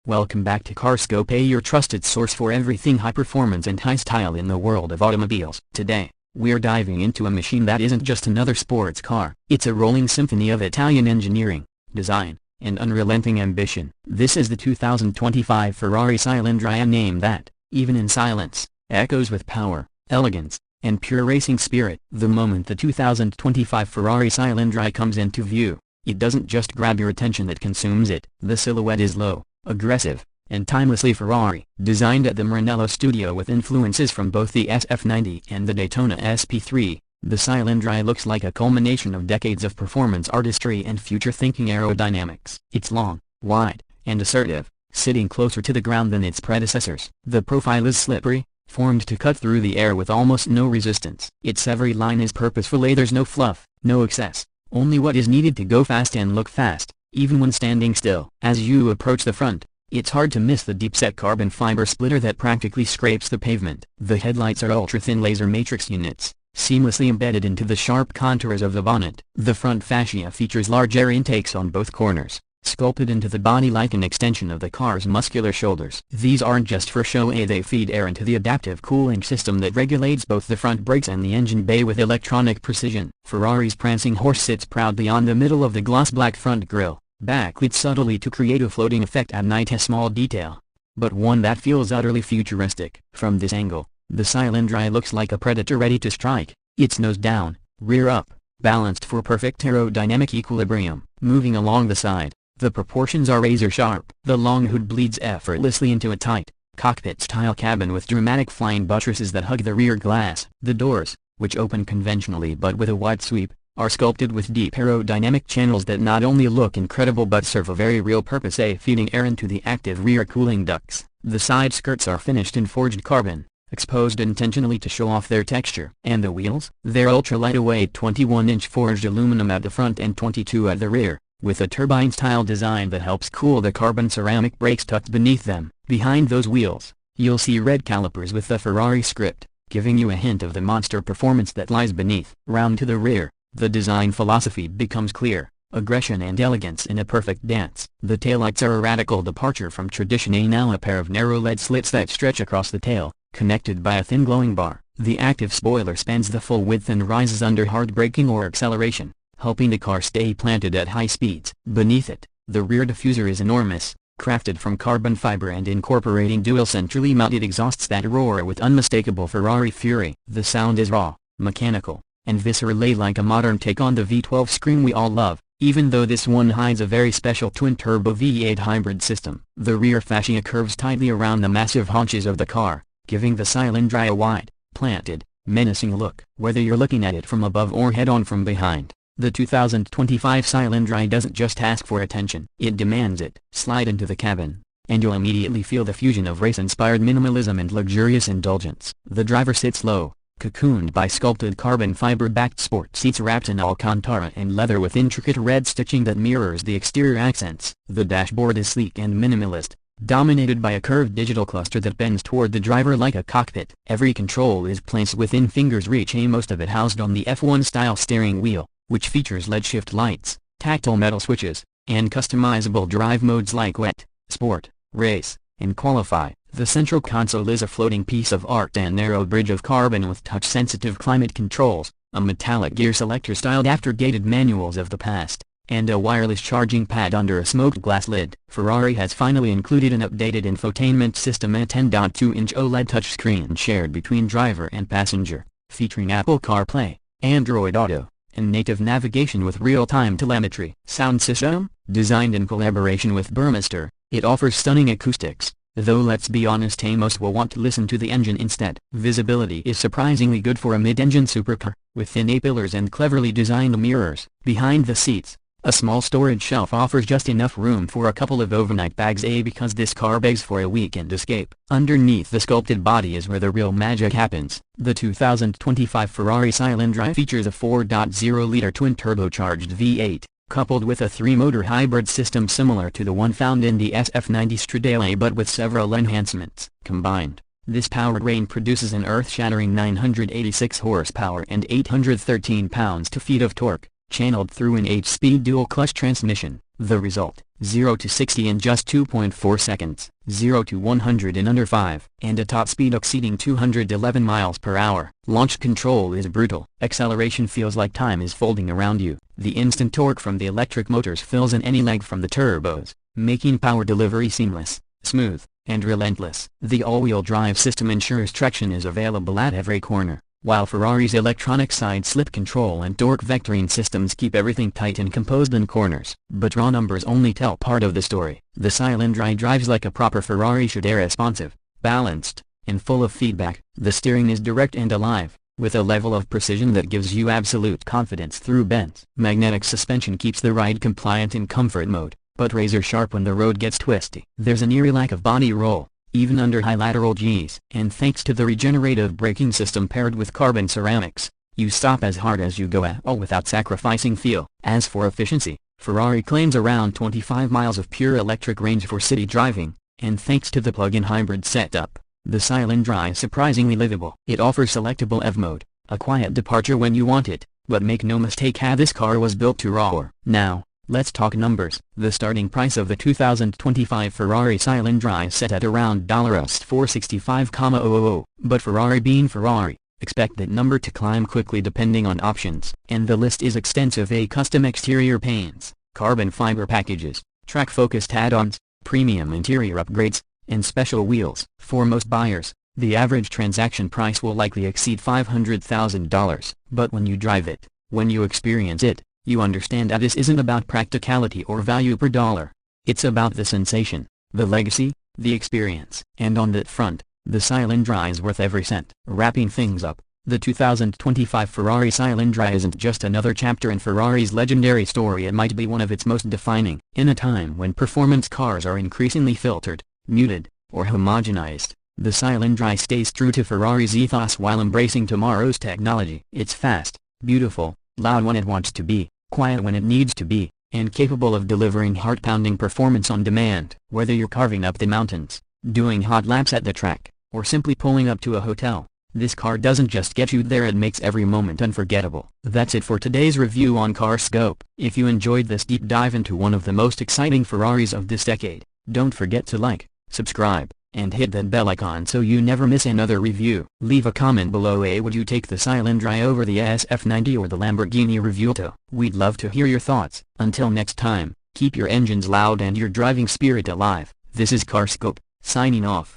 Welcome back to Carscope, your trusted source for everything high performance and high style in the world of automobiles. Today, we're diving into a machine that isn't just another sports car. It's a rolling symphony of Italian engineering, design, and unrelenting ambition. This is the 2025 Ferrari Cilindri, a name that, even in silence, echoes with power, elegance, and pure racing spirit. The moment the 2025 Ferrari Cilindri comes into view, it doesn't just grab your attention, it consumes it. The silhouette is low, aggressive, and timelessly Ferrari. Designed at the Maranello studio with influences from both the SF90 and the Daytona SP3, the Cilindri looks like a culmination of decades of performance artistry and future-thinking aerodynamics. It's long, wide, and assertive, sitting closer to the ground than its predecessors. The profile is slippery, formed to cut through the air with almost no resistance. Its every line is purposeful. There's no fluff, no excess, only what is needed to go fast and look fast, even when standing still. As you approach the front, it's hard to miss the deep-set carbon fiber splitter that practically scrapes the pavement. The headlights are ultra-thin laser matrix units, seamlessly embedded into the sharp contours of the bonnet. The front fascia features large air intakes on both corners, sculpted into the body like an extension of the car's muscular shoulders. These aren't just for show, they feed air into the adaptive cooling system that regulates both the front brakes and the engine bay with electronic precision. Ferrari's prancing horse sits proudly on the middle of the gloss black front grille, backlit subtly to create a floating effect at night, a small detail, but one that feels utterly futuristic. From this angle, the Cilindri looks like a predator ready to strike, its nose down, rear up, balanced for perfect aerodynamic equilibrium. Moving along the side, the proportions are razor-sharp. The long hood bleeds effortlessly into a tight, cockpit-style cabin with dramatic flying buttresses that hug the rear glass. The doors, which open conventionally but with a wide sweep, are sculpted with deep aerodynamic channels that not only look incredible but serve a very real purpose, feeding air into the active rear cooling ducts. The side skirts are finished in forged carbon, exposed intentionally to show off their texture. And the wheels? They're ultra-lightweight 21-inch forged aluminum at the front and 22 at the rear, with a turbine-style design that helps cool the carbon ceramic brakes tucked beneath them. Behind those wheels, you'll see red calipers with the Ferrari script, giving you a hint of the monster performance that lies beneath. Round to the rear, the design philosophy becomes clear: aggression and elegance in a perfect dance. The taillights are a radical departure from tradition, now a pair of narrow LED slits that stretch across the tail, connected by a thin glowing bar. The active spoiler spans the full width and rises under hard braking or acceleration, helping the car stay planted at high speeds. Beneath it, the rear diffuser is enormous, crafted from carbon fiber and incorporating dual centrally mounted exhausts that roar with unmistakable Ferrari fury. The sound is raw, mechanical, and viscerally like a modern take on the V12 scream we all love, even though this one hides a very special twin-turbo V8 hybrid system. The rear fascia curves tightly around the massive haunches of the car, giving the Cilindri a wide, planted, menacing look. Whether you're looking at it from above or head-on from behind, the 2025 Cilindri doesn't just ask for attention, it demands it. Slide into the cabin, and you'll immediately feel the fusion of race-inspired minimalism and luxurious indulgence. The driver sits low, cocooned by sculpted carbon fiber-backed sport seats wrapped in Alcantara and leather with intricate red stitching that mirrors the exterior accents. The dashboard is sleek and minimalist, dominated by a curved digital cluster that bends toward the driver like a cockpit. Every control is placed within finger's reach, most of it housed on the F1-style steering wheel, which features LED shift lights, tactile metal switches, and customizable drive modes like Wet, Sport, Race, and Qualify. The central console is a floating piece of art and narrow bridge of carbon with touch-sensitive climate controls, a metallic gear selector styled after gated manuals of the past, and a wireless charging pad under a smoked glass lid. Ferrari has finally included an updated infotainment system, a 10.2-inch OLED touchscreen shared between driver and passenger, featuring Apple CarPlay, Android Auto, and native navigation with real-time telemetry. Sound system? Designed in collaboration with Burmester, it offers stunning acoustics, though let's be honest, most will want to listen to the engine instead. Visibility is surprisingly good for a mid-engine supercar, with thin A-pillars and cleverly designed mirrors. Behind the seats, a small storage shelf offers just enough room for a couple of overnight bags, because this car begs for a weekend escape. Underneath the sculpted body is where the real magic happens. The 2025 Ferrari Cilindri features a 4.0-liter twin-turbocharged V8, coupled with a 3-motor hybrid system similar to the one found in the SF90 Stradale but with several enhancements. Combined, this powertrain produces an earth-shattering 986 horsepower and 813 pounds-feet of torque, channeled through an 8-speed dual-clutch transmission. The result, 0 to 60 in just 2.4 seconds, 0 to 100 in under 5, and a top speed exceeding 211 miles per hour. Launch control is brutal. Acceleration feels like time is folding around you. The instant torque from the electric motors fills in any lag from the turbos, making power delivery seamless, smooth, and relentless. The all-wheel drive system ensures traction is available at every corner, while Ferrari's electronic side-slip control and torque vectoring systems keep everything tight and composed in corners. But raw numbers only tell part of the story. The Cilindri drives like a proper Ferrari should: responsive, balanced, and full of feedback. The steering is direct and alive, with a level of precision that gives you absolute confidence through bends. Magnetic suspension keeps the ride compliant in comfort mode, but razor sharp when the road gets twisty. There's an eerie lack of body roll, even under high lateral Gs. And thanks to the regenerative braking system paired with carbon ceramics, you stop as hard as you go, all without sacrificing feel. As for efficiency, Ferrari claims around 25 miles of pure electric range for city driving, and thanks to the plug-in hybrid setup, the Cilindri is surprisingly livable. It offers selectable EV mode, a quiet departure when you want it, but make no mistake, this car was built to roar. Now, let's talk numbers. The starting price of the 2025 Ferrari Cilindri is set at around $465,000, but Ferrari being Ferrari, expect that number to climb quickly depending on options. And the list is extensive: custom exterior paints, carbon fiber packages, track-focused add-ons, premium interior upgrades, and special wheels. For most buyers, the average transaction price will likely exceed $500,000, but when you drive it, when you experience it, you understand that this isn't about practicality or value per dollar. It's about the sensation, the legacy, the experience. And on that front, the Cilindri is worth every cent. Wrapping things up, the 2025 Ferrari Cilindri isn't just another chapter in Ferrari's legendary story, it might be one of its most defining. In a time when performance cars are increasingly filtered, muted, or homogenized, the Cilindri stays true to Ferrari's ethos while embracing tomorrow's technology. It's fast, beautiful, loud when it wants to be, quiet when it needs to be, and capable of delivering heart-pounding performance on demand. Whether you're carving up the mountains, doing hot laps at the track, or simply pulling up to a hotel, this car doesn't just get you there, it makes every moment unforgettable. That's it for today's review on CarScope. If you enjoyed this deep dive into one of the most exciting Ferraris of this decade, don't forget to like, subscribe, and hit that bell icon so you never miss another review. Leave a comment below. Would you take the Cilindri over the SF90 or the Lamborghini Revuelto? We'd love to hear your thoughts. Until next time, keep your engines loud and your driving spirit alive. This is CarScope, signing off.